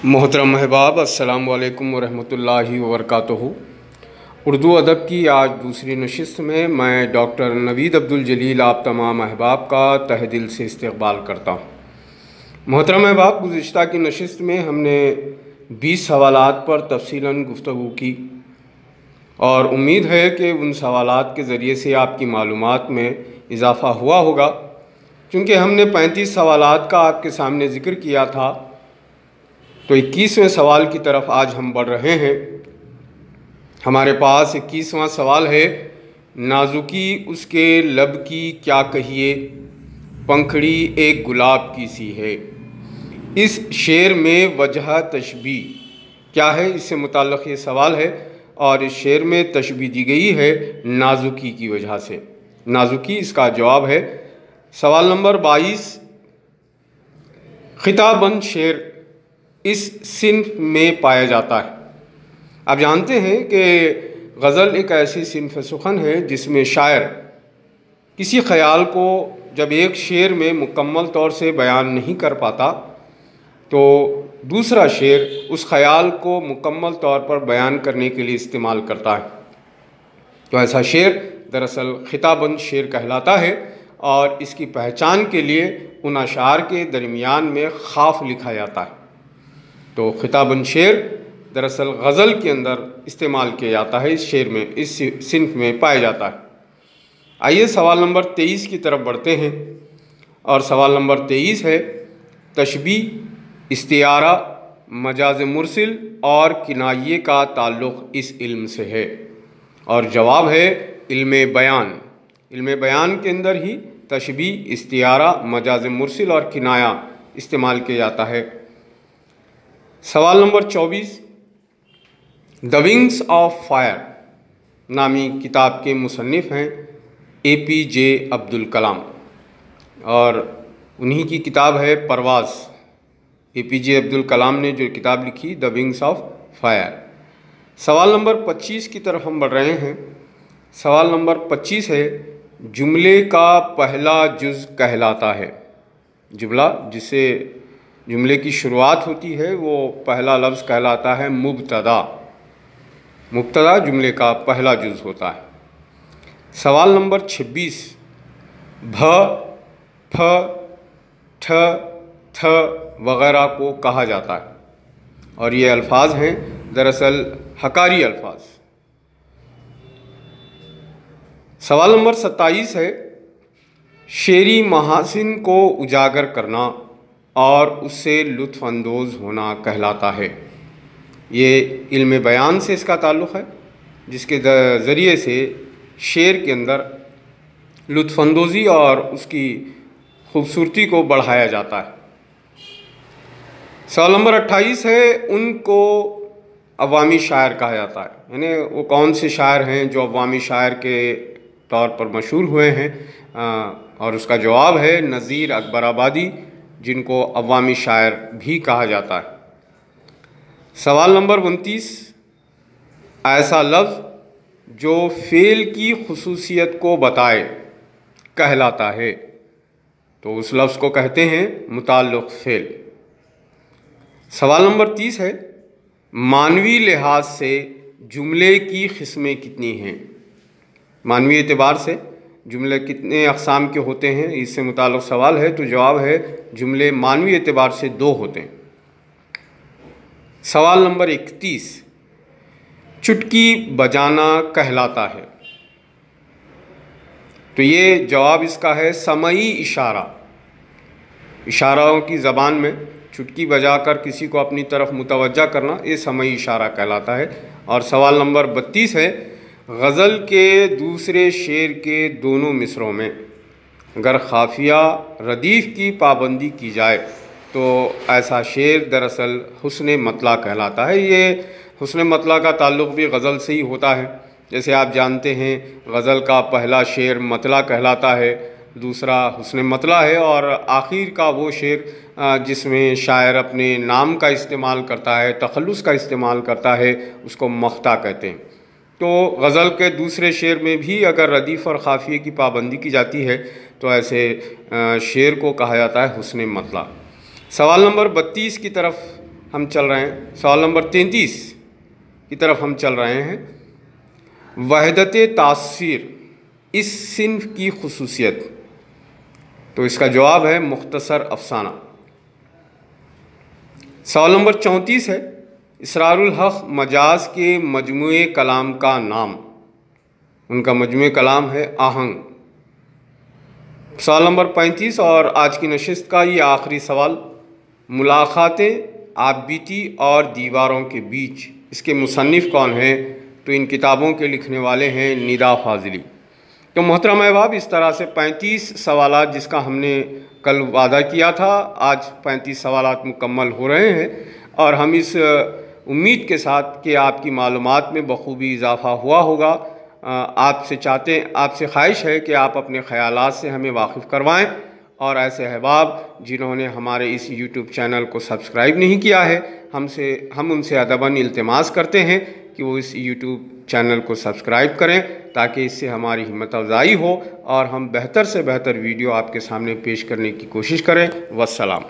محترم احباب، السلام علیکم ورحمۃ اللہ وبرکاتہ۔ اردو ادب کی آج دوسری نشست میں میں ڈاکٹر نوید عبدالجلیل آپ تمام احباب کا تہہ دل سے استقبال کرتا ہوں۔ محترم احباب، گزشتہ کی نشست میں ہم نے 20 سوالات پر تفصیلاً گفتگو کی اور امید ہے کہ ان سوالات کے ذریعے سے آپ کی معلومات میں اضافہ ہوا ہوگا۔ چونکہ ہم نے 35 سوالات کا آپ کے سامنے ذکر کیا تھا، تو 21ویں سوال کی طرف آج ہم بڑھ رہے ہیں۔ ہمارے پاس 21واں سوال ہے: نازکی اس کے لب کی کیا کہیے، پنکھڑی ایک گلاب کی سی ہے۔ اس شعر میں وجہ تشبیہ کیا ہے؟ اس سے متعلق یہ سوال ہے، اور اس شعر میں تشبیہ دی گئی ہے نازکی کی وجہ سے۔ نازکی اس کا جواب ہے۔ سوال نمبر 22: خطابند شعر اس صنف میں پایا جاتا ہے۔ آپ جانتے ہیں کہ غزل ایک ایسی صنف سخن ہے جس میں شاعر کسی خیال کو جب ایک شعر میں مکمل طور سے بیان نہیں کر پاتا تو دوسرا شعر اس خیال کو مکمل طور پر بیان کرنے کے لیے استعمال کرتا ہے۔ تو ایسا شعر دراصل خطابند شعر کہلاتا ہے، اور اس کی پہچان کے لیے ان اشعار کے درمیان میں خاف لکھا جاتا ہے۔ تو خطابند شعر دراصل غزل کے اندر استعمال کیا جاتا ہے، اس شعر میں، اس صنف میں پایا جاتا ہے۔ آئیے سوال نمبر 23 کی طرف بڑھتے ہیں، اور سوال نمبر 23 ہے: تشبیہ، استعارہ، مجاز مرسل اور کنایے کا تعلق اس علم سے ہے، اور جواب ہے علم بیان۔ علم بیان کے اندر ہی تشبیہ، استعارہ، مجاز مرسل اور کنایہ استعمال کیا جاتا ہے۔ سوال number 24: the wings of fire نامی کتاب کے مصنف ہیں APJ عبدالکلام، اور انہی کی کتاب ہے پرواز۔ APJ عبدالکلام نے جو کتاب لکھی دی ونگز آف فائر۔ سوال نمبر 25 کی طرف ہم بڑھ رہے ہیں۔ سوال نمبر 25 ہے: جملے کا پہلا جز کہلاتا ہے۔ جملہ جس سے جملے کی شروعات ہوتی ہے وہ پہلا لفظ کہلاتا ہے مبتدا۔ مبتدا جملے کا پہلا جز ہوتا ہے۔ سوال نمبر 26: بھ، پھ، ٹھ، تھ وغیرہ کو کہا جاتا ہے، اور یہ الفاظ ہیں دراصل حکاری الفاظ۔ سوال نمبر 27 ہے: شعری محاسن کو اجاگر کرنا اور اس سے لطف اندوز ہونا کہلاتا ہے۔ یہ علم بیان سے اس کا تعلق ہے، جس کے ذریعے سے شعر کے اندر لطف اندوزی اور اس کی خوبصورتی کو بڑھایا جاتا ہے۔ سوال نمبر 28 ہے: ان کو عوامی شاعر کہا جاتا ہے، یعنی وہ کون سے شاعر ہیں جو عوامی شاعر کے طور پر مشہور ہوئے ہیں، اور اس کا جواب ہے نذیر اکبر آبادی، جن کو عوامی شاعر بھی کہا جاتا ہے۔ سوال نمبر 29: ایسا لفظ جو فعل کی خصوصیت کو بتائے کہلاتا ہے، تو اس لفظ کو کہتے ہیں متعلق فعل۔ سوال نمبر 30 ہے: معنوی لحاظ سے جملے کی قسمیں کتنی ہیں؟ معنوی اعتبار سے جملے کتنے اقسام کے ہوتے ہیں، اس سے متعلق سوال ہے، تو جواب ہے جملے معنوی اعتبار سے 2 ہوتے ہیں۔ سوال نمبر 31: چٹکی بجانا کہلاتا ہے، تو یہ جواب اس کا ہے سمعی اشارہ۔ اشاروں کی زبان میں چٹکی بجا کر کسی کو اپنی طرف متوجہ کرنا، یہ سمعی اشارہ کہلاتا ہے۔ اور سوال نمبر 32 ہے: غزل کے دوسرے شعر کے دونوں مصرعوں میں اگر قافیہ ردیف کی پابندی کی جائے تو ایسا شعر دراصل حسن مطلع کہلاتا ہے۔ یہ حسن مطلع کا تعلق بھی غزل سے ہی ہوتا ہے۔ جیسے آپ جانتے ہیں غزل کا پہلا شعر مطلع کہلاتا ہے، دوسرا حسن مطلع ہے، اور آخر کا وہ شعر جس میں شاعر اپنے نام کا استعمال کرتا ہے، تخلص کا استعمال کرتا ہے، اس کو مقطع کہتے ہیں۔ تو غزل کے دوسرے شعر میں بھی اگر ردیف اور قافیے کی پابندی کی جاتی ہے تو ایسے شعر کو کہا جاتا ہے حسن مطلع۔ سوال نمبر 32 کی طرف ہم چل رہے ہیں، سوال نمبر 33 کی طرف ہم چل رہے ہیں۔ وحدت تاثیر اس صنف کی خصوصیت، تو اس کا جواب ہے مختصر افسانہ۔ سوال نمبر 34 ہے، اسرار الحق مجاز کے مجموعے کلام کا نام، ان کا مجموعہ کلام ہے آہنگ۔ سوال نمبر 35 اور آج کی نشست کا یہ آخری سوال، ملاقاتیں آپ بیتی اور دیواروں کے بیچ، اس کے مصنف کون ہیں؟ تو ان کتابوں کے لکھنے والے ہیں ندا فاضلی۔ تو محترم احباب، اس طرح سے 35 سوالات جس کا ہم نے کل وعدہ کیا تھا، آج 35 سوالات مکمل ہو رہے ہیں، اور ہم اس امید کے ساتھ کہ آپ کی معلومات میں بخوبی اضافہ ہوا ہوگا، آپ سے خواہش ہے کہ آپ اپنے خیالات سے ہمیں واقف کروائیں، اور ایسے احباب جنہوں نے ہمارے اس یوٹیوب چینل کو سبسکرائب نہیں کیا ہے، ہم ان سے ادباً التماس کرتے ہیں کہ وہ اس یوٹیوب چینل کو سبسکرائب کریں، تاکہ اس سے ہماری ہمت افزائی ہو اور ہم بہتر سے بہتر ویڈیو آپ کے سامنے پیش کرنے کی کوشش کریں۔ والسلام۔